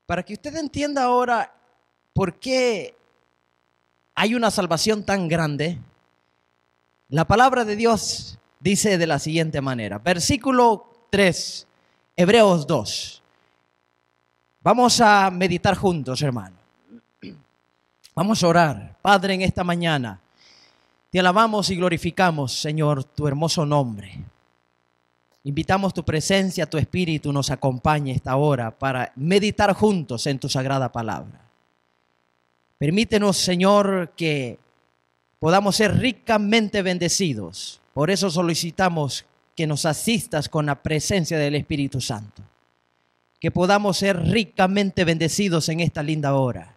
Para que usted entienda ahora por qué hay una salvación tan grande, la palabra de Dios dice de la siguiente manera. Versículo 3, Hebreos 2. Vamos a meditar juntos, hermano. Vamos a orar. Padre, en esta mañana te alabamos y glorificamos, Señor, tu hermoso nombre. Invitamos tu presencia, tu espíritu nos acompañe esta hora para meditar juntos en tu sagrada palabra. Permítenos, Señor, que podamos ser ricamente bendecidos. Por eso solicitamos que nos asistas con la presencia del Espíritu Santo. Que podamos ser ricamente bendecidos en esta linda hora.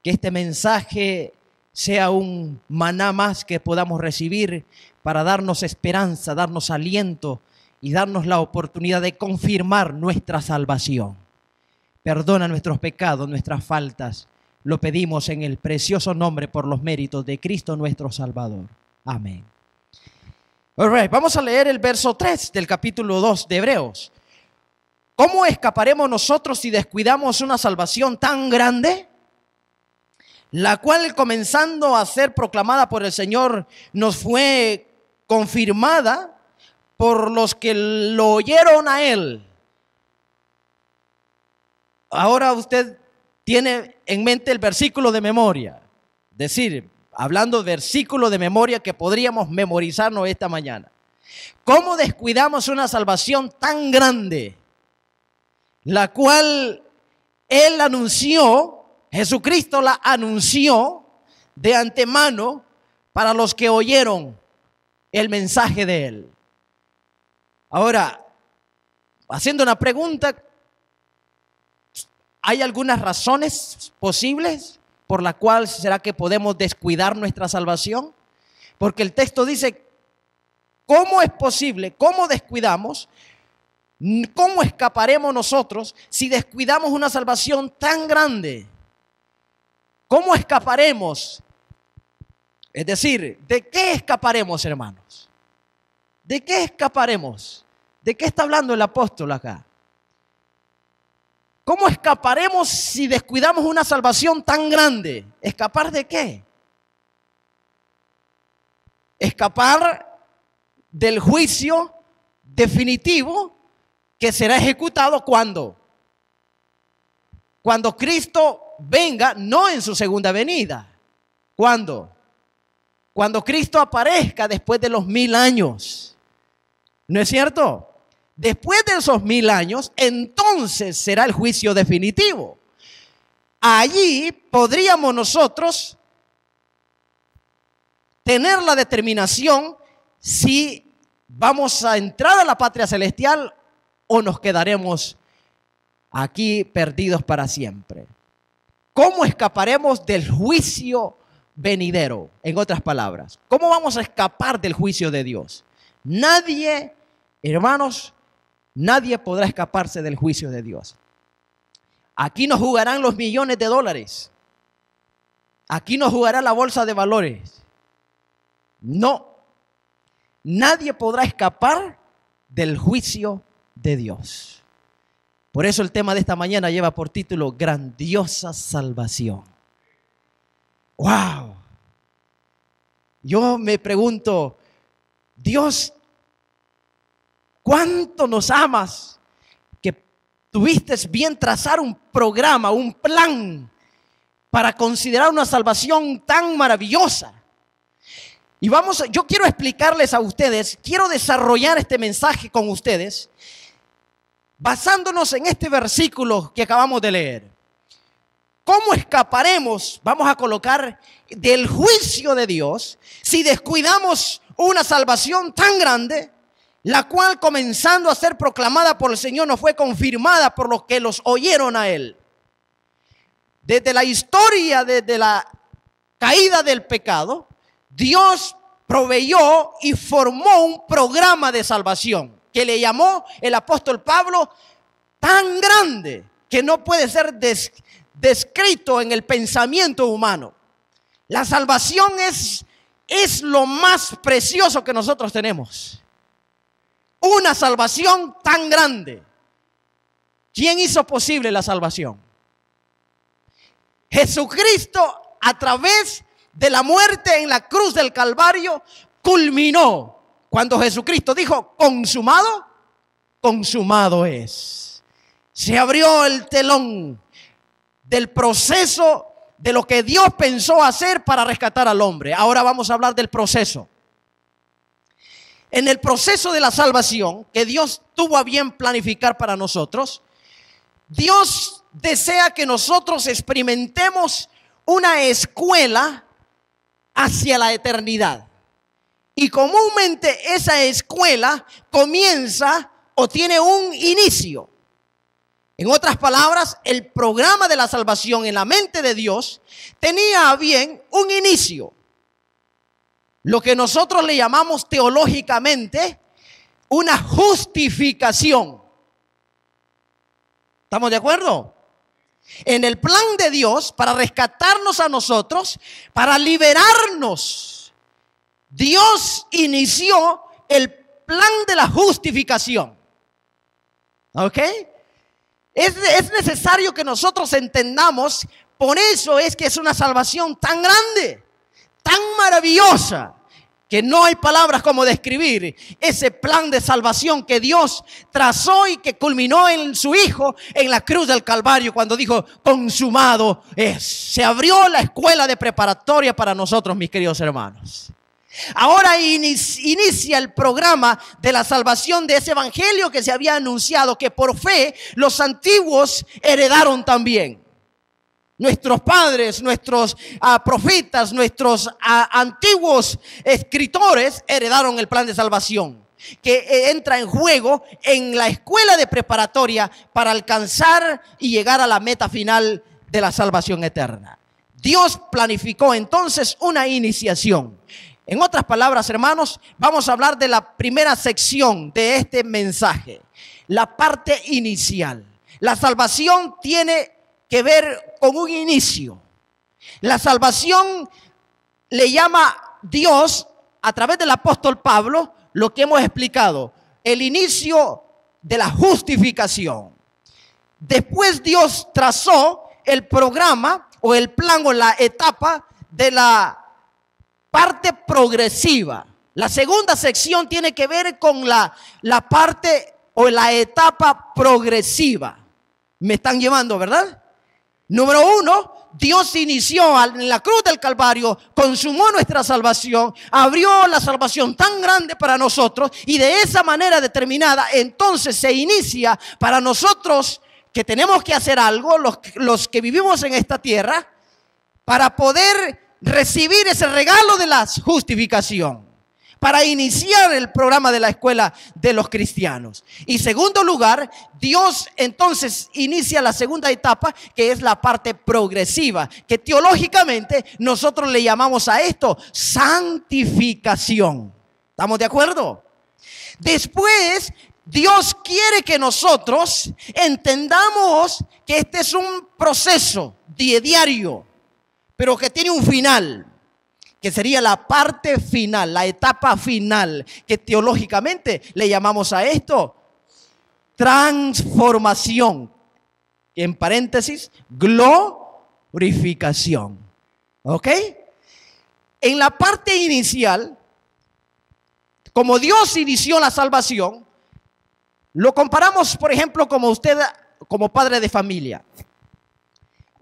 Que este mensaje sea un maná más que podamos recibir para darnos esperanza, darnos aliento y darnos la oportunidad de confirmar nuestra salvación. Perdona nuestros pecados, nuestras faltas. Lo pedimos en el precioso nombre por los méritos de Cristo nuestro Salvador. Amén. All right, vamos a leer el verso 3 del capítulo 2 de Hebreos. ¿Cómo escaparemos nosotros si descuidamos una salvación tan grande? La cual, comenzando a ser proclamada por el Señor, nos fue confirmada por los que lo oyeron a Él. Ahora usted tiene en mente el versículo de memoria. Es decir, hablando de versículo de memoria que podríamos memorizarnos esta mañana. ¿Cómo descuidamos una salvación tan grande? La cual Él anunció, Jesucristo la anunció de antemano para los que oyeron el mensaje de Él. Ahora, haciendo una pregunta, ¿hay algunas razones posibles por la cual será que podemos descuidar nuestra salvación? Porque el texto dice, ¿cómo es posible? ¿Cómo descuidamos? ¿Cómo escaparemos nosotros si descuidamos una salvación tan grande? ¿Cómo escaparemos? Es decir, ¿de qué escaparemos, hermanos? ¿De qué escaparemos? ¿De qué está hablando el apóstol acá? ¿Cómo escaparemos si descuidamos una salvación tan grande? ¿Escapar de qué? Escapar del juicio definitivo que será ejecutado ¿cuándo? Cuando Cristo venga, no en su segunda venida. ¿Cuándo? Cuando Cristo aparezca después de los 1000 años. ¿No es cierto? Después de esos 1000 años, entonces será el juicio definitivo. Allí podríamos nosotros tener la determinación si vamos a entrar a la patria celestial o nos quedaremos aquí perdidos para siempre. ¿Cómo escaparemos del juicio venidero? En otras palabras, ¿cómo vamos a escapar del juicio de Dios? Nadie, hermanos, nadie podrá escaparse del juicio de Dios. Aquí no jugarán los millones de dólares. Aquí no jugará la bolsa de valores. No. Nadie podrá escapar del juicio de Dios. Por eso el tema de esta mañana lleva por título Grandiosa Salvación. ¡Wow! Yo me pregunto, Dios, ¿cuánto nos amas que tuviste bien trazar un programa, un plan para considerar una salvación tan maravillosa? Y yo quiero explicarles a ustedes, quiero desarrollar este mensaje con ustedes, basándonos en este versículo que acabamos de leer. ¿Cómo escaparemos, vamos a colocar, del juicio de Dios si descuidamos una salvación tan grande, la cual comenzando a ser proclamada por el Señor nos fue confirmada por los que los oyeron a Él? Desde la historia, desde la caída del pecado, Dios proveyó y formó un programa de salvación que le llamó el apóstol Pablo tan grande que no puede ser descrito en el pensamiento humano. La salvación es lo más precioso que nosotros tenemos. Una salvación tan grande. ¿Quién hizo posible la salvación? Jesucristo, a través de la muerte en la cruz del Calvario, culminó. Cuando Jesucristo dijo, consumado, consumado es. Se abrió el telón del proceso de lo que Dios pensó hacer para rescatar al hombre. Ahora vamos a hablar del proceso. En el proceso de la salvación que Dios tuvo a bien planificar para nosotros, Dios desea que nosotros experimentemos una escuela hacia la eternidad. Y comúnmente esa escuela comienza o tiene un inicio. En otras palabras, el programa de la salvación en la mente de Dios tenía a bien un inicio. Lo que nosotros le llamamos teológicamente una justificación. ¿Estamos de acuerdo? En el plan de Dios, para rescatarnos a nosotros, para liberarnos, Dios inició el plan de la justificación. ¿Ok? Es necesario que nosotros entendamos, por eso es que es una salvación tan grande, tan maravillosa, que no hay palabras como describir ese plan de salvación que Dios trazó y que culminó en su Hijo en la cruz del Calvario cuando dijo, consumado es. Se abrió la escuela de preparatoria para nosotros, mis queridos hermanos. Ahora inicia el programa de la salvación de ese evangelio que se había anunciado, que por fe los antiguos heredaron también. Nuestros padres, nuestros profetas, nuestros antiguos escritores heredaron el plan de salvación que entra en juego en la escuela de preparatoria para alcanzar y llegar a la meta final de la salvación eterna. Dios planificó entonces una iniciación. En otras palabras, hermanos, vamos a hablar de la primera sección de este mensaje, la parte inicial. La salvación tiene que ver con un inicio. La salvación le llama Dios, a través del apóstol Pablo, lo que hemos explicado, el inicio de la justificación. Después Dios trazó el programa o el plan o la etapa de la parte progresiva. La segunda sección tiene que ver con la parte o la etapa progresiva. Me están llevando, ¿verdad? Número uno, Dios inició en la cruz del Calvario, consumó nuestra salvación, abrió la salvación tan grande para nosotros y de esa manera determinada, entonces se inicia para nosotros que tenemos que hacer algo, los que vivimos en esta tierra, para poder recibir ese regalo de la justificación, para iniciar el programa de la escuela de los cristianos. Y segundo lugar, Dios entonces inicia la segunda etapa, que es la parte progresiva, que teológicamente nosotros le llamamos a esto santificación. ¿Estamos de acuerdo? Después, Dios quiere que nosotros entendamos que este es un proceso diario, pero que tiene un final, que sería la parte final, la etapa final, que teológicamente le llamamos a esto transformación. En paréntesis, glorificación. ¿Ok? En la parte inicial, como Dios inició la salvación, lo comparamos, por ejemplo, como usted, como padre de familia.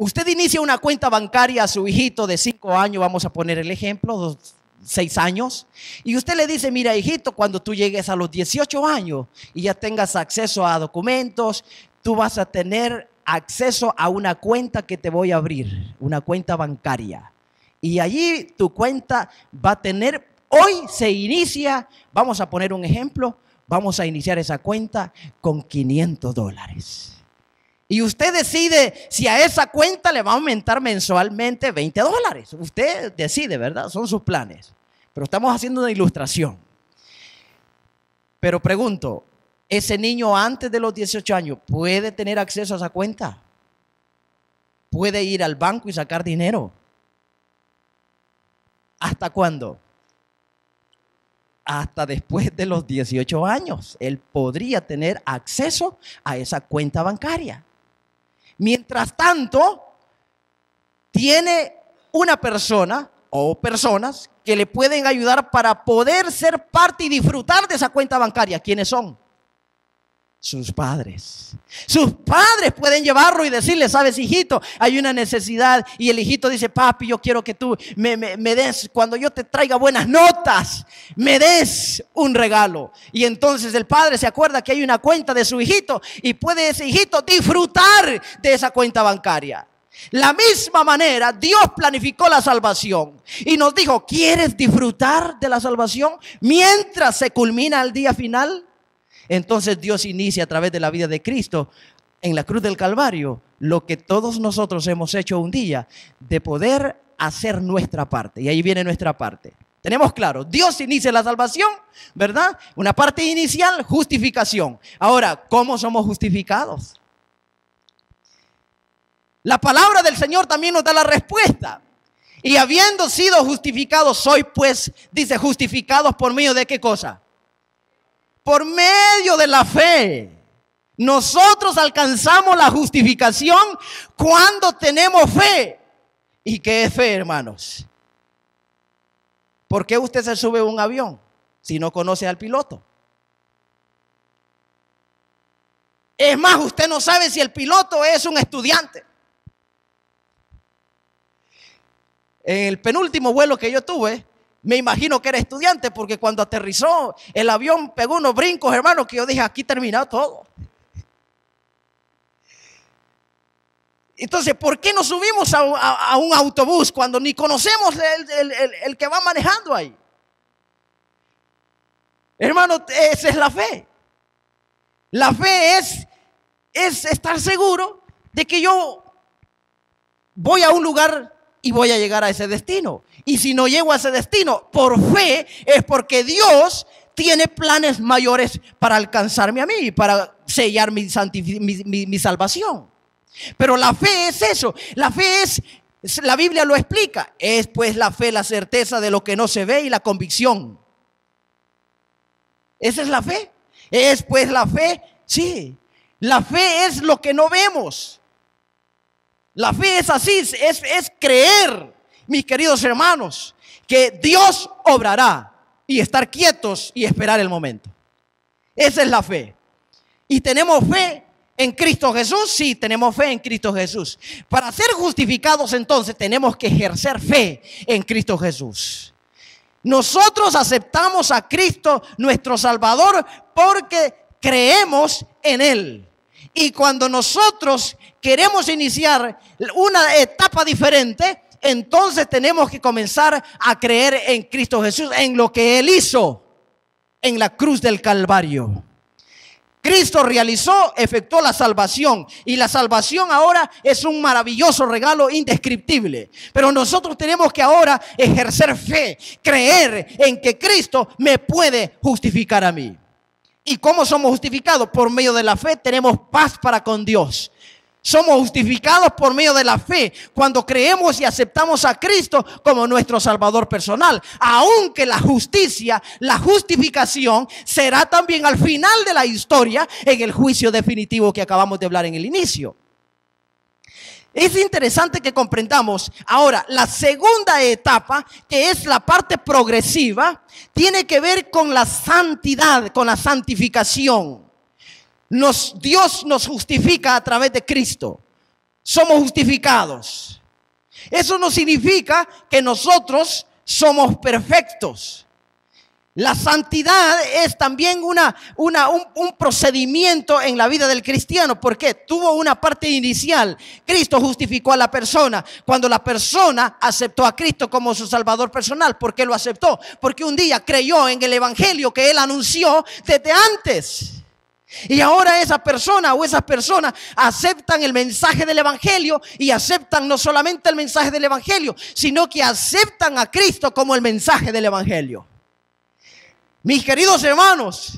Usted inicia una cuenta bancaria a su hijito de 5 años, vamos a poner el ejemplo, 6 años, y usted le dice, mira hijito, cuando tú llegues a los 18 años y ya tengas acceso a documentos, tú vas a tener acceso a una cuenta que te voy a abrir, una cuenta bancaria. Y allí tu cuenta va a tener, hoy se inicia, vamos a poner un ejemplo, vamos a iniciar esa cuenta con $500. Y usted decide si a esa cuenta le va a aumentar mensualmente $20. Usted decide, ¿verdad? Son sus planes. Pero estamos haciendo una ilustración. Pero pregunto, ¿ese niño antes de los 18 años puede tener acceso a esa cuenta? ¿Puede ir al banco y sacar dinero? ¿Hasta cuándo? Hasta después de los 18 años. Él podría tener acceso a esa cuenta bancaria. Mientras tanto, tiene una persona o personas que le pueden ayudar para poder ser parte y disfrutar de esa cuenta bancaria. ¿Quiénes son? Sus padres. Sus padres pueden llevarlo y decirle, sabes, hijito, hay una necesidad. Y el hijito dice, papi, yo quiero que tú me des, cuando yo te traiga buenas notas, me des un regalo. Y entonces el padre se acuerda que hay una cuenta de su hijito y puede ese hijito disfrutar de esa cuenta bancaria. La misma manera, Dios planificó la salvación y nos dijo, ¿quieres disfrutar de la salvación mientras se culmina el día final? Entonces Dios inicia a través de la vida de Cristo en la cruz del Calvario lo que todos nosotros hemos hecho un día, de poder hacer nuestra parte. Y ahí viene nuestra parte. Tenemos claro, Dios inicia la salvación, ¿verdad? Una parte inicial, justificación. Ahora, ¿cómo somos justificados? La palabra del Señor también nos da la respuesta. Y habiendo sido justificados, soy pues, dice, justificados por medio de ¿qué cosa? Por medio de la fe. Nosotros alcanzamos la justificación cuando tenemos fe. ¿Y qué es fe, hermanos? ¿Por qué usted se sube a un avión si no conoce al piloto? Es más, usted no sabe si el piloto es un estudiante. En el penúltimo vuelo que yo tuve, me imagino que era estudiante, porque cuando aterrizó el avión pegó unos brincos, hermano, que yo dije, aquí terminó todo. Entonces, ¿por qué nos subimos a un autobús cuando ni conocemos el que va manejando ahí? Hermano, esa es la fe. La fe es estar seguro de que yo voy a un lugar y voy a llegar a ese destino. Y si no llego a ese destino por fe, es porque Dios tiene planes mayores para alcanzarme a mí, para sellar mi salvación. Pero la fe es eso. La fe es, la Biblia lo explica, es pues la fe, la certeza de lo que no se ve y la convicción. Esa es la fe. Es pues la fe, sí. La fe es lo que no vemos. La fe es así, es creer, mis queridos hermanos, que Dios obrará y estar quietos y esperar el momento. Esa es la fe. ¿Y tenemos fe en Cristo Jesús? Sí, tenemos fe en Cristo Jesús. Para ser justificados, entonces, tenemos que ejercer fe en Cristo Jesús. Nosotros aceptamos a Cristo, nuestro Salvador, porque creemos en Él. Y cuando nosotros queremos iniciar una etapa diferente, entonces tenemos que comenzar a creer en Cristo Jesús, en lo que Él hizo en la cruz del Calvario. Cristo realizó, efectuó la salvación, y la salvación ahora es un maravilloso regalo indescriptible. Pero nosotros tenemos que ahora ejercer fe, creer en que Cristo me puede justificar a mí. ¿Y cómo somos justificados? Por medio de la fe tenemos paz para con Dios. Somos justificados por medio de la fe cuando creemos y aceptamos a Cristo como nuestro Salvador personal. Aunque la justicia, la justificación será también al final de la historia, en el juicio definitivo que acabamos de hablar en el inicio. Es interesante que comprendamos ahora la segunda etapa, que es la parte progresiva, tiene que ver con la santidad, con la santificación. Dios nos justifica a través de Cristo. Somos justificados. Eso no significa que nosotros somos perfectos. La santidad es también un procedimiento en la vida del cristiano, porque tuvo una parte inicial. Cristo justificó a la persona cuando la persona aceptó a Cristo como su Salvador personal. ¿Por qué lo aceptó? Porque un día creyó en el evangelio que Él anunció desde antes. Y ahora esa persona o esas personas aceptan el mensaje del evangelio, y aceptan no solamente el mensaje del evangelio, sino que aceptan a Cristo como el mensaje del evangelio. Mis queridos hermanos,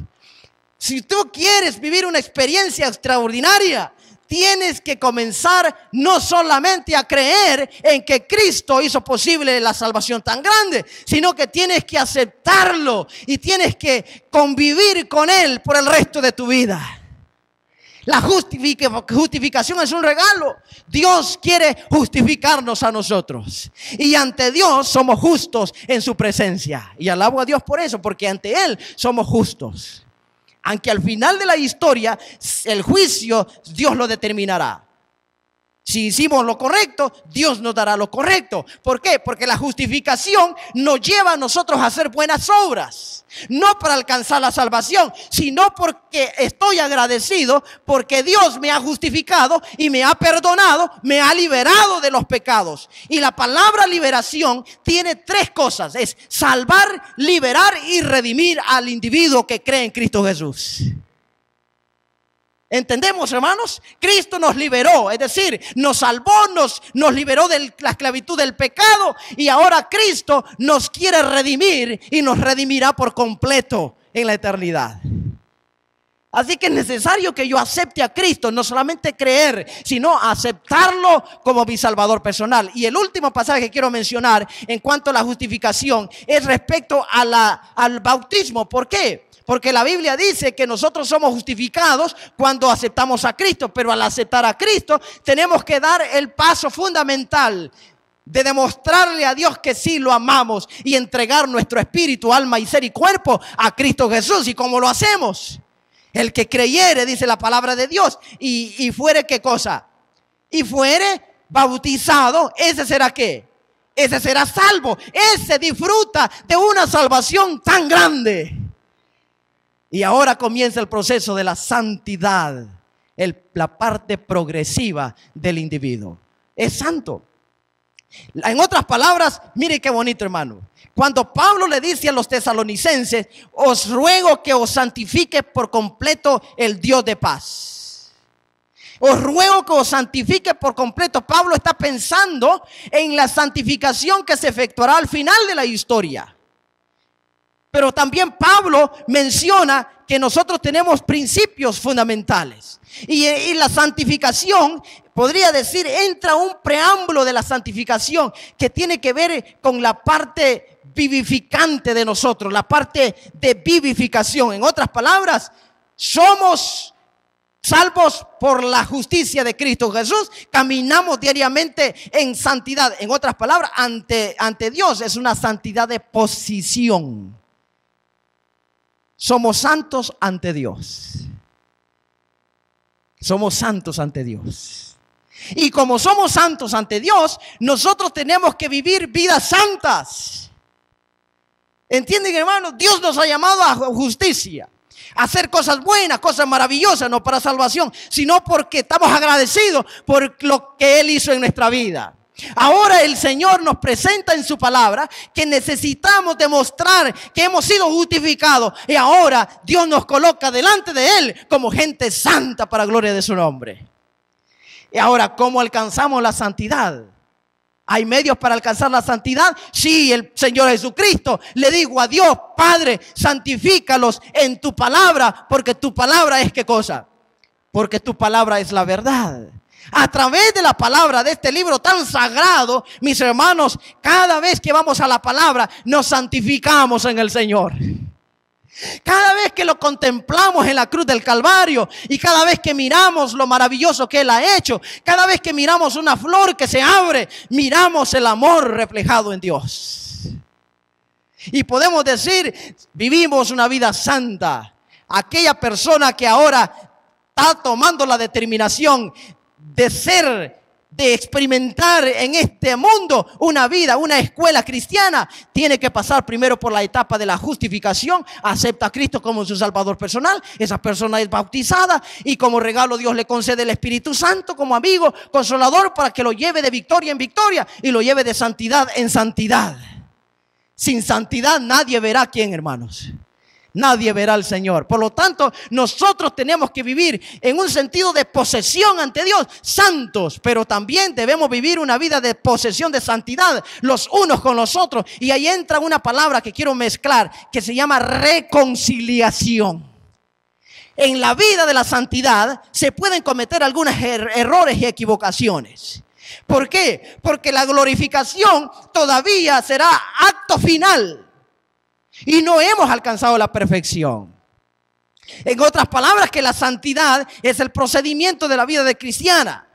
si tú quieres vivir una experiencia extraordinaria, tienes que comenzar no solamente a creer en que Cristo hizo posible la salvación tan grande, sino que tienes que aceptarlo y tienes que convivir con Él por el resto de tu vida. La justificación es un regalo. Dios quiere justificarnos a nosotros. Y ante Dios somos justos en su presencia. Y alabo a Dios por eso, porque ante Él somos justos. Aunque al final de la historia, el juicio, Dios lo determinará. Si hicimos lo correcto, Dios nos dará lo correcto. ¿Por qué? Porque la justificación nos lleva a nosotros a hacer buenas obras. No para alcanzar la salvación, sino porque estoy agradecido porque Dios me ha justificado y me ha perdonado, me ha liberado de los pecados. Y la palabra liberación tiene tres cosas: es salvar, liberar y redimir al individuo que cree en Cristo Jesús. ¿Entendemos, hermanos? Cristo nos liberó, es decir, nos salvó, nos liberó de la esclavitud del pecado, y ahora Cristo nos quiere redimir y nos redimirá por completo en la eternidad. Así que es necesario que yo acepte a Cristo, no solamente creer, sino aceptarlo como mi Salvador personal. Y el último pasaje que quiero mencionar en cuanto a la justificación es respecto a al bautismo. ¿Por qué? Porque la Biblia dice que nosotros somos justificados cuando aceptamos a Cristo, pero al aceptar a Cristo tenemos que dar el paso fundamental de demostrarle a Dios que sí lo amamos y entregar nuestro espíritu, alma y ser y cuerpo a Cristo Jesús. ¿Y cómo lo hacemos? El que creyere, dice la palabra de Dios, y fuere, ¿qué cosa? Y fuere bautizado, ese será ¿qué? Ese será salvo, ese disfruta de una salvación tan grande. Y ahora comienza el proceso de la santidad, la parte progresiva del individuo. Es santo. En otras palabras, mire qué bonito, hermano. Cuando Pablo le dice a los tesalonicenses: os ruego que os santifique por completo el Dios de paz. Os ruego que os santifique por completo. Pablo está pensando en la santificación que se efectuará al final de la historia. Pero también Pablo menciona que nosotros tenemos principios fundamentales. Y la santificación, podría decir, entra un preámbulo de la santificación que tiene que ver con la parte vivificante de nosotros, la parte de vivificación. En otras palabras, somos salvos por la justicia de Cristo Jesús, caminamos diariamente en santidad. En otras palabras, ante Dios es una santidad de posición. Somos santos ante Dios. Somos santos ante Dios. Y como somos santos ante Dios, nosotros tenemos que vivir vidas santas. ¿Entienden, hermanos? Dios nos ha llamado a justicia, a hacer cosas buenas, cosas maravillosas, no para salvación, sino porque estamos agradecidos por lo que Él hizo en nuestra vida. Ahora el Señor nos presenta en su palabra que necesitamos demostrar que hemos sido justificados, y ahora Dios nos coloca delante de Él como gente santa para gloria de su nombre. Y ahora, ¿cómo alcanzamos la santidad? ¿Hay medios para alcanzar la santidad? Sí, el Señor Jesucristo. Le digo a Dios: Padre, santifícalos en tu palabra, porque tu palabra es ¿qué cosa? Porque tu palabra es la verdad. A través de la palabra de este libro tan sagrado, mis hermanos, cada vez que vamos a la palabra nos santificamos en el Señor. Cada vez que lo contemplamos en la cruz del Calvario, y cada vez que miramos lo maravilloso que Él ha hecho, cada vez que miramos una flor que se abre, miramos el amor reflejado en Dios. Y podemos decir: vivimos una vida santa. Aquella persona que ahora está tomando la determinación de experimentar en este mundo una vida, una escuela cristiana, tiene que pasar primero por la etapa de la justificación. Acepta a Cristo como su Salvador personal. Esa persona es bautizada y como regalo Dios le concede el Espíritu Santo como amigo consolador para que lo lleve de victoria en victoria y lo lleve de santidad en santidad. Sin santidad nadie verá a quién, hermanos. Nadie verá al Señor. Por lo tanto, nosotros tenemos que vivir en un sentido de posesión ante Dios, santos, pero también debemos vivir una vida de posesión de santidad los unos con los otros. Y ahí entra una palabra que quiero mezclar, que se llama reconciliación. En la vida de la santidad se pueden cometer algunos errores y equivocaciones. ¿Por qué? Porque la glorificación todavía será acto final. Y no hemos alcanzado la perfección. En otras palabras, que la santidad es el procedimiento de la vida de cristiana.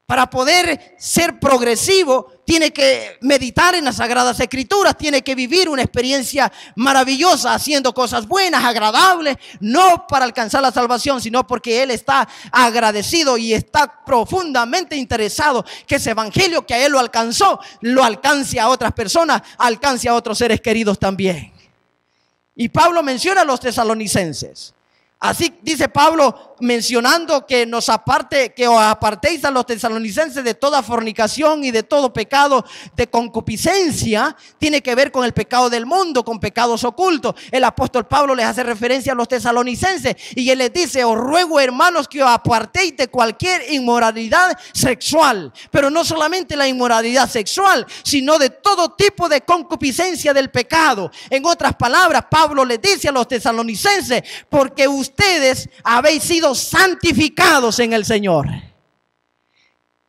Para poder ser progresivo, tiene que meditar en las Sagradas Escrituras, tiene que vivir una experiencia maravillosa, haciendo cosas buenas, agradables, no para alcanzar la salvación, sino porque él está agradecido y está profundamente interesado que ese evangelio que a él lo alcanzó, lo alcance a otras personas, alcance a otros seres queridos también. Y Pablo menciona a los tesalonicenses. Así dice Pablo, mencionando que os apartéis a los tesalonicenses de toda fornicación y de todo pecado de concupiscencia. Tiene que ver con el pecado del mundo, con pecados ocultos. El apóstol Pablo les hace referencia a los tesalonicenses y él les dice: os ruego, hermanos, que os apartéis de cualquier inmoralidad sexual. Pero no solamente la inmoralidad sexual, sino de todo tipo de concupiscencia del pecado. En otras palabras, Pablo les dice a los tesalonicenses: porque ustedes habéis sido santificados en el Señor.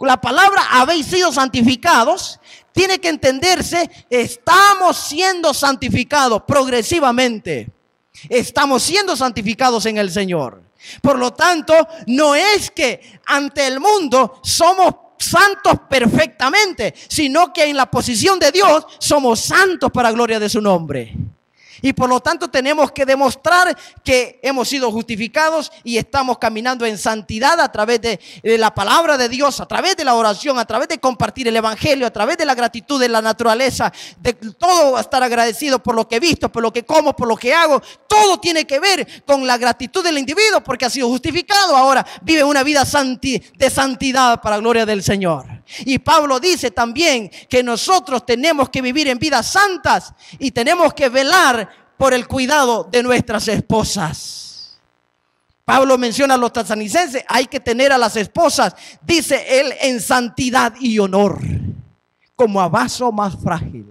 La palabra habéis sido santificados tiene que entenderse, estamos siendo santificados progresivamente. Estamos siendo santificados en el Señor. Por lo tanto, no es que ante el mundo somos santos perfectamente, sino que en la posición de Dios somos santos para gloria de su nombre. Y por lo tanto tenemos que demostrar que hemos sido justificados y estamos caminando en santidad a través de la palabra de Dios, a través de la oración, a través de compartir el evangelio, a través de la gratitud de la naturaleza, de todo estar agradecido por lo que he visto, por lo que como, por lo que hago. Todo tiene que ver con la gratitud del individuo porque ha sido justificado. Ahora vive una vida de santidad para gloria del Señor. Y Pablo dice también que nosotros tenemos que vivir en vidas santas y tenemos que velar por el cuidado de nuestras esposas. Pablo menciona a los tesalonicenses: hay que tener a las esposas, dice él, en santidad y honor, como a vaso más frágil.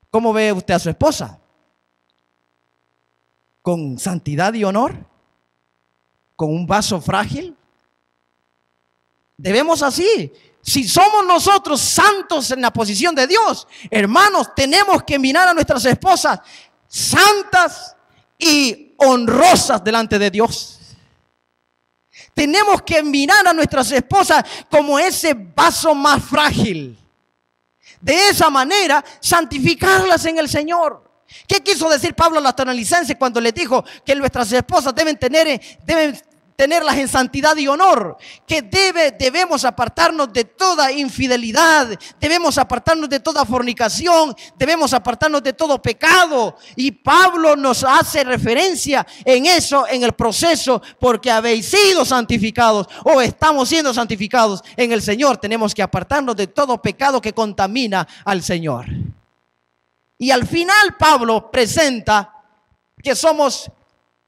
¿Cómo ve usted a su esposa? ¿Con santidad y honor? ¿Con un vaso frágil? Debemos así. Si somos nosotros santos en la posición de Dios, hermanos, tenemos que mirar a nuestras esposas santas y honrosas delante de Dios. Tenemos que mirar a nuestras esposas como ese vaso más frágil. De esa manera, santificarlas en el Señor. ¿Qué quiso decir Pablo a los tesalonicenses cuando les dijo que nuestras esposas deben tenerlas en santidad y honor? Que debemos apartarnos de toda infidelidad, debemos apartarnos de toda fornicación, debemos apartarnos de todo pecado. Y Pablo nos hace referencia en eso, en el proceso, porque habéis sido santificados o estamos siendo santificados en el Señor. Tenemos que apartarnos de todo pecado que contamina al Señor. Y al final Pablo presenta que somos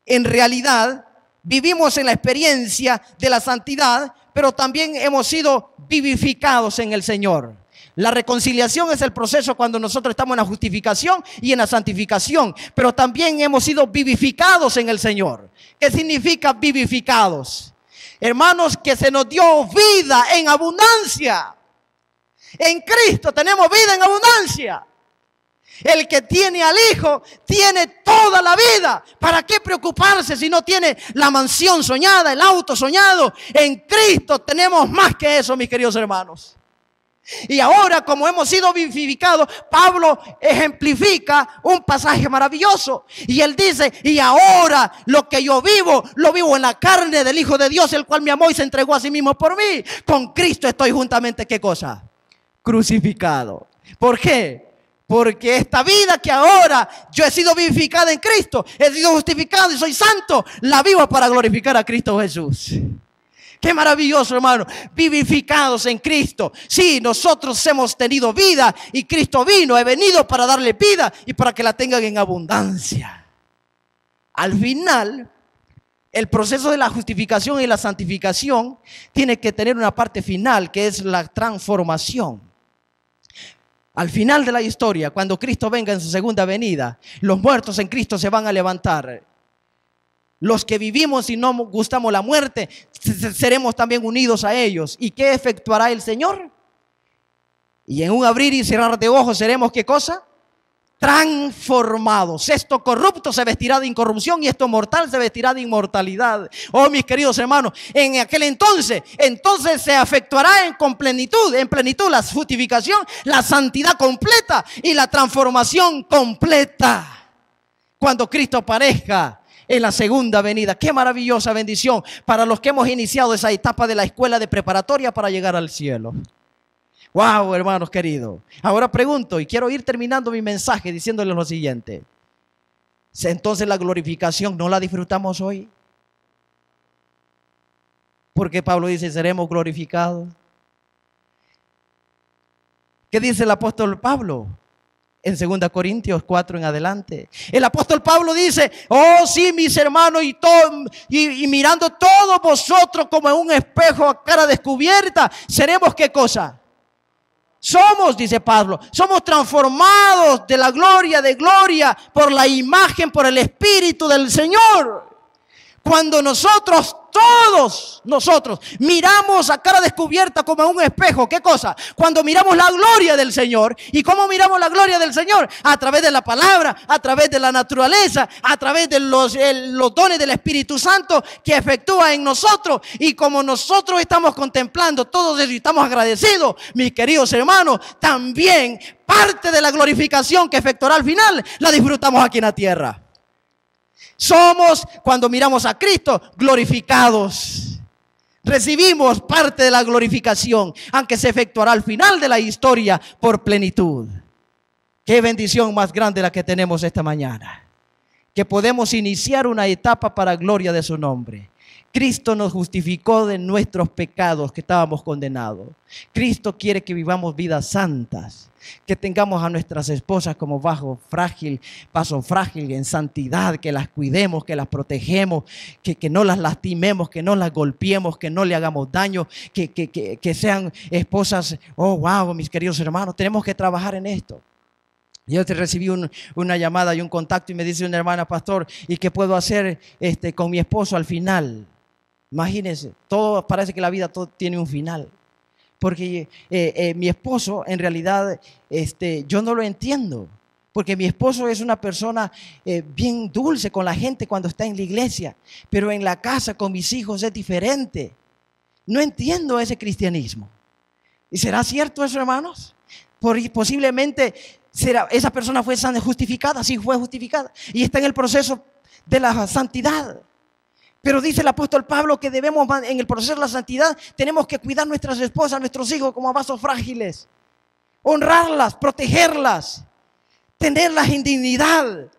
en realidad, vivimos en la experiencia de la santidad, pero también hemos sido vivificados en el Señor. La reconciliación es el proceso cuando nosotros estamos en la justificación y en la santificación, pero también hemos sido vivificados en el Señor. ¿Qué significa vivificados? Hermanos, que se nos dio vida en abundancia. En Cristo tenemos vida en abundancia. El que tiene al Hijo tiene toda la vida. ¿Para qué preocuparse si no tiene la mansión soñada, el auto soñado? En Cristo tenemos más que eso, mis queridos hermanos. Y ahora, como hemos sido vivificados, Pablo ejemplifica un pasaje maravilloso. Y él dice: y ahora lo que yo vivo, lo vivo en la carne del Hijo de Dios, el cual me amó y se entregó a sí mismo por mí. Con Cristo estoy juntamente, ¿qué cosa? Crucificado. ¿Por qué? Porque esta vida que ahora yo he sido vivificada en Cristo, he sido justificado y soy santo, la vivo para glorificar a Cristo Jesús. Qué maravilloso, hermano. Vivificados en Cristo. Sí, nosotros hemos tenido vida y Cristo he venido para darle vida y para que la tengan en abundancia. Al final, el proceso de la justificación y la santificación tiene que tener una parte final, que es la transformación. Al final de la historia, cuando Cristo venga en su segunda venida, los muertos en Cristo se van a levantar. Los que vivimos y no gustamos la muerte, seremos también unidos a ellos. ¿Y qué efectuará el Señor? Y en un abrir y cerrar de ojos seremos, ¿qué cosa? transformados. Esto corrupto se vestirá de incorrupción y esto mortal se vestirá de inmortalidad. Oh, mis queridos hermanos, en aquel entonces se efectuará en plenitud la justificación, la santidad completa y la transformación completa cuando Cristo aparezca en la segunda venida. Qué maravillosa bendición para los que hemos iniciado esa etapa de la escuela de preparatoria para llegar al cielo. Wow, hermanos queridos. Ahora pregunto, y quiero ir terminando mi mensaje diciéndoles lo siguiente. Entonces la glorificación no la disfrutamos hoy. Porque Pablo dice, seremos glorificados. ¿Qué dice el apóstol Pablo? En 2 Corintios 4 en adelante. El apóstol Pablo dice, oh sí, mis hermanos, y mirando todos vosotros como en un espejo a cara descubierta, seremos ¿qué cosa? Somos, dice Pablo, somos transformados de la gloria de gloria por la imagen, por el Espíritu del Señor. Cuando todos nosotros miramos a cara descubierta como en un espejo, ¿qué cosa? Cuando miramos la gloria del Señor. ¿Y cómo miramos la gloria del Señor? A través de la palabra, a través de la naturaleza, a través de los dones del Espíritu Santo que efectúa en nosotros. Y como nosotros estamos contemplando todo eso y estamos agradecidos, mis queridos hermanos, también parte de la glorificación que efectuará al final la disfrutamos aquí en la tierra. Somos, cuando miramos a Cristo, glorificados. Recibimos parte de la glorificación, aunque se efectuará al final de la historia por plenitud. Qué bendición más grande la que tenemos esta mañana. Que podemos iniciar una etapa para gloria de su nombre. Cristo nos justificó de nuestros pecados que estábamos condenados. Cristo quiere que vivamos vidas santas. Que tengamos a nuestras esposas como vaso frágil en santidad, que las cuidemos, que las protegemos, que no las lastimemos, que no las golpeemos, que no le hagamos daño, que sean esposas. Oh, wow, mis queridos hermanos, tenemos que trabajar en esto. Yo recibí una llamada y un contacto y me dice una hermana, pastor, ¿y qué puedo hacer con mi esposo al final? Imagínense, todo parece que la vida todo tiene un final. Porque mi esposo, en realidad, yo no lo entiendo. Porque mi esposo es una persona bien dulce con la gente cuando está en la iglesia. Pero en la casa con mis hijos es diferente. No entiendo ese cristianismo. ¿Y será cierto eso, hermanos? Posiblemente esa persona fue justificada, sí fue justificada. Y está en el proceso de la santidad. Pero dice el apóstol Pablo que debemos, en el proceso de la santidad, tenemos que cuidar nuestras esposas, nuestros hijos como vasos frágiles. Honrarlas, protegerlas, tenerlas en dignidad.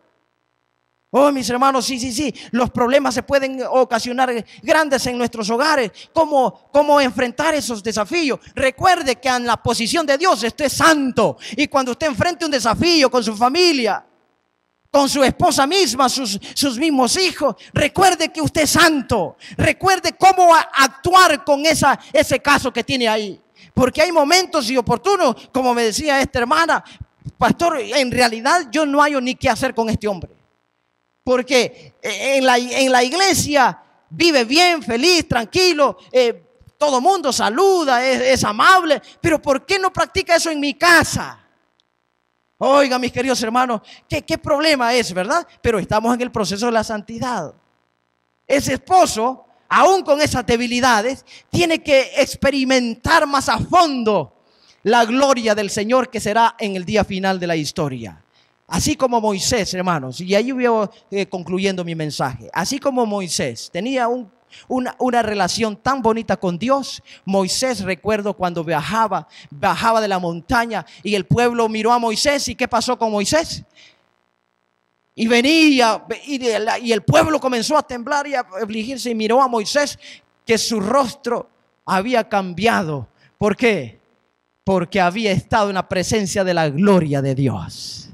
Oh, mis hermanos, sí. Los problemas se pueden ocasionar grandes en nuestros hogares. ¿Cómo enfrentar esos desafíos? Recuerde que en la posición de Dios usted es santo. Y cuando usted enfrente un desafío con su familia, con su esposa misma, sus mismos hijos, recuerde que usted es santo. Recuerde cómo actuar con ese caso que tiene ahí. Porque hay momentos y oportunos, como me decía esta hermana, pastor, en realidad yo no hallo ni qué hacer con este hombre. Porque en la iglesia vive bien, feliz, tranquilo, todo mundo saluda, es amable, pero ¿por qué no practica eso en mi casa? Oiga, mis queridos hermanos, ¿qué problema es, verdad? Pero estamos en el proceso de la santidad. Ese esposo, aún con esas debilidades, tiene que experimentar más a fondo la gloria del Señor que será en el día final de la historia. Así como Moisés, hermanos, y ahí voy concluyendo mi mensaje. Así como Moisés tenía una relación tan bonita con Dios. Moisés, recuerdo cuando bajaba de la montaña y el pueblo miró a Moisés. ¿Y qué pasó con Moisés? Y venía y el pueblo comenzó a temblar y a afligirse y miró a Moisés, que su rostro había cambiado. ¿Por qué? Porque había estado en la presencia de la gloria de Dios.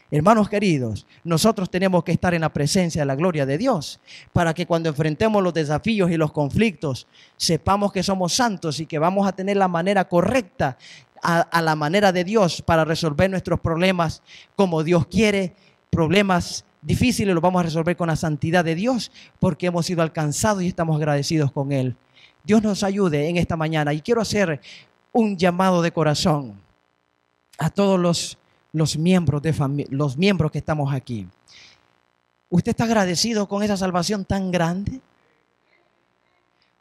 Hermanos queridos, nosotros tenemos que estar en la presencia de la gloria de Dios para que cuando enfrentemos los desafíos y los conflictos sepamos que somos santos y que vamos a tener la manera correcta a la manera de Dios para resolver nuestros problemas como Dios quiere. Problemas difíciles los vamos a resolver con la santidad de Dios porque hemos sido alcanzados y estamos agradecidos con Él. Dios nos ayude en esta mañana y quiero hacer un llamado de corazón a todos los los miembros los miembros que estamos aquí. ¿Usted está agradecido con esa salvación tan grande?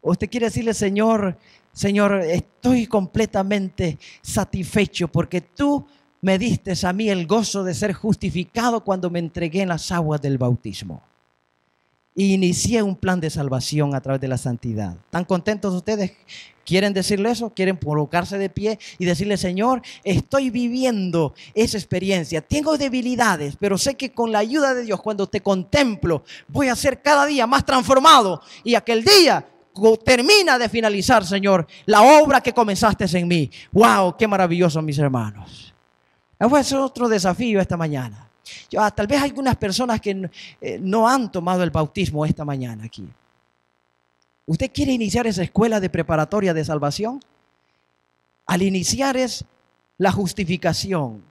¿O usted quiere decirle, Señor, Señor, estoy completamente satisfecho porque tú me diste a mí el gozo de ser justificado cuando me entregué en las aguas del bautismo? Y inicié un plan de salvación a través de la santidad. ¿Están contentos ustedes? ¿Quieren decirle eso? ¿Quieren colocarse de pie y decirle, Señor, estoy viviendo esa experiencia? Tengo debilidades, pero sé que con la ayuda de Dios, cuando te contemplo, voy a ser cada día más transformado. Y aquel día termina de finalizar, Señor, la obra que comenzaste en mí. ¡Wow! ¡Qué maravilloso, mis hermanos! Ese es otro desafío esta mañana. Tal vez hay algunas personas que no han tomado el bautismo esta mañana aquí. ¿Usted quiere iniciar esa escuela de preparatoria de salvación? Al iniciar es la justificación,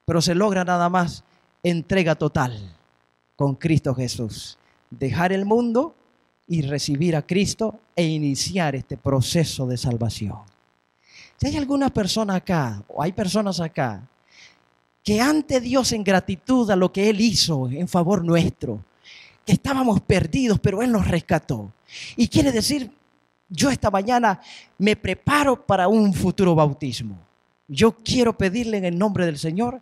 pero se logra nada más entrega total con Cristo Jesús. Dejar el mundo y recibir a Cristo e iniciar este proceso de salvación. Si hay alguna persona acá, o hay personas acá, que ante Dios en gratitud a lo que Él hizo en favor nuestro, que estábamos perdidos, pero Él nos rescató. Y quiere decir, yo esta mañana me preparo para un futuro bautismo. Yo quiero pedirle en el nombre del Señor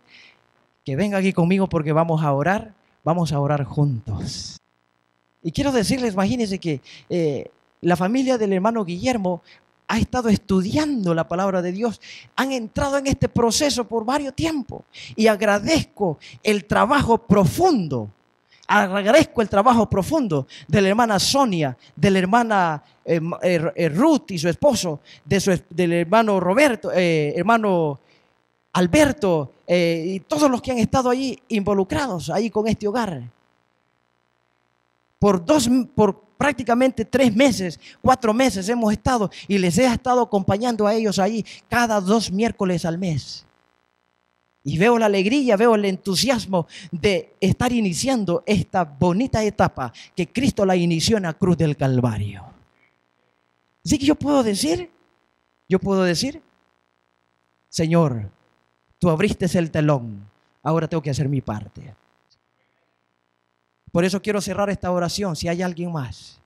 que venga aquí conmigo porque vamos a orar juntos. Y quiero decirles, imagínense que la familia del hermano Guillermo ha estado estudiando la palabra de Dios, han entrado en este proceso por varios tiempos y agradezco el trabajo profundo de la hermana Sonia, de la hermana Ruth y su esposo, del hermano Roberto, hermano Alberto y todos los que han estado allí involucrados ahí con este hogar. Por prácticamente 3 meses, 4 meses hemos estado y les he estado acompañando a ellos ahí cada 2 miércoles al mes. Y veo la alegría, veo el entusiasmo de estar iniciando esta bonita etapa que Cristo la inició en la cruz del Calvario. Así que yo puedo decir, Señor, tú abriste el telón, ahora tengo que hacer mi parte. Por eso quiero cerrar esta oración. Si hay alguien más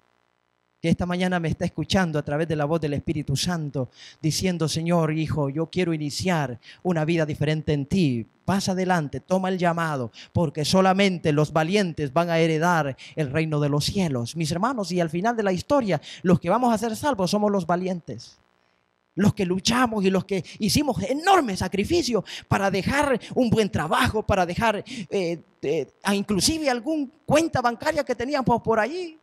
que esta mañana me está escuchando a través de la voz del Espíritu Santo, diciendo, Señor, hijo, yo quiero iniciar una vida diferente en ti. Pasa adelante, toma el llamado, porque solamente los valientes van a heredar el reino de los cielos. Mis hermanos, y al final de la historia, los que vamos a ser salvos somos los valientes. Los que luchamos y los que hicimos enormes sacrificios para dejar un buen trabajo, para dejar inclusive alguna cuenta bancaria que teníamos por allí,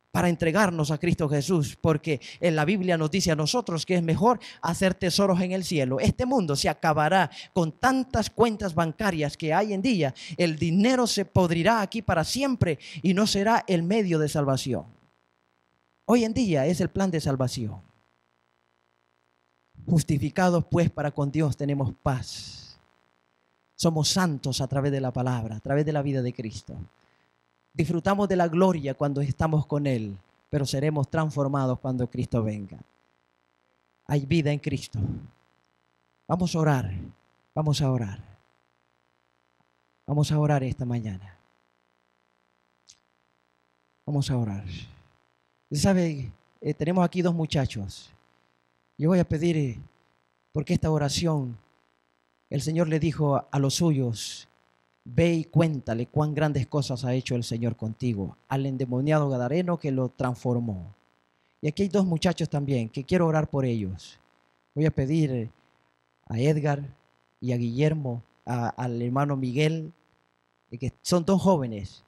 para entregarnos a Cristo Jesús, porque en la Biblia nos dice a nosotros que es mejor hacer tesoros en el cielo. Este mundo se acabará con tantas cuentas bancarias que hay en día. El dinero se podrirá aquí para siempre y no será el medio de salvación. Hoy en día es el plan de salvación. Justificados pues para con Dios tenemos paz. Somos santos a través de la palabra, a través de la vida de Cristo. Disfrutamos de la gloria cuando estamos con Él, pero seremos transformados cuando Cristo venga. Hay vida en Cristo. Vamos a orar, vamos a orar. Vamos a orar esta mañana. Vamos a orar. ¿Sabe? Tenemos aquí 2 muchachos. Yo voy a pedir, porque esta oración, el Señor le dijo a los suyos, ve y cuéntale cuán grandes cosas ha hecho el Señor contigo, al endemoniado gadareno que lo transformó. Y aquí hay 2 muchachos también, que quiero orar por ellos. Voy a pedir a Edgar y a Guillermo, al hermano Miguel, que son 2 jóvenes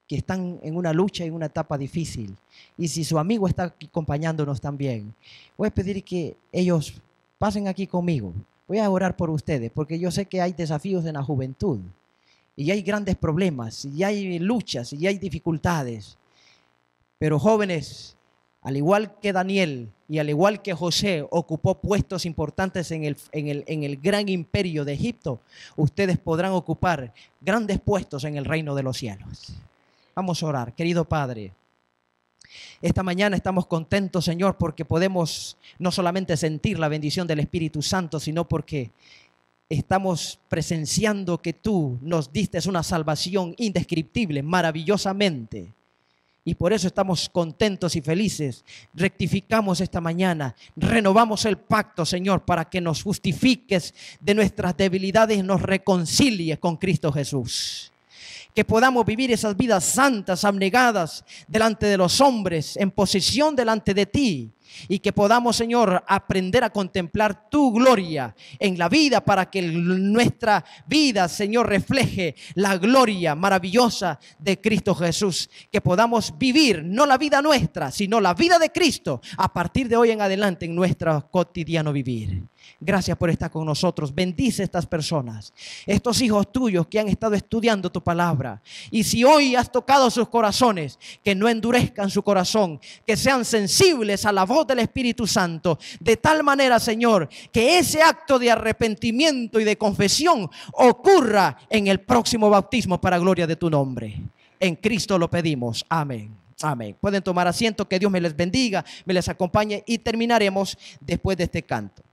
que están en una lucha, en una etapa difícil. Y si su amigo está aquí acompañándonos también, voy a pedir que ellos pasen aquí conmigo. Voy a orar por ustedes, porque yo sé que hay desafíos en la juventud. Y hay grandes problemas, y hay luchas, y hay dificultades. Pero jóvenes, al igual que Daniel y al igual que José ocupó puestos importantes en el gran imperio de Egipto, ustedes podrán ocupar grandes puestos en el reino de los cielos. Vamos a orar. Querido Padre, esta mañana estamos contentos, Señor, porque podemos no solamente sentir la bendición del Espíritu Santo, sino porque estamos presenciando que tú nos diste una salvación indescriptible, maravillosamente. Y por eso estamos contentos y felices. Rectificamos esta mañana, renovamos el pacto, Señor, para que nos justifiques de nuestras debilidades y nos reconcilies con Cristo Jesús. Que podamos vivir esas vidas santas, abnegadas delante de los hombres, en posición delante de ti. Y que podamos, Señor, aprender a contemplar tu gloria en la vida para que nuestra vida, Señor, refleje la gloria maravillosa de Cristo Jesús. Que podamos vivir no la vida nuestra, sino la vida de Cristo a partir de hoy en adelante en nuestro cotidiano vivir. Gracias por estar con nosotros. Bendice a estas personas, estos hijos tuyos que han estado estudiando tu palabra. Y si hoy has tocado sus corazones, que no endurezcan su corazón, que sean sensibles a la voz del Espíritu Santo, de tal manera, Señor, que ese acto de arrepentimiento y de confesión ocurra en el próximo bautismo para gloria de tu nombre. En Cristo lo pedimos. Amén. Amén. Pueden tomar asiento. Que Dios me les bendiga, me les acompañe y terminaremos después de este canto.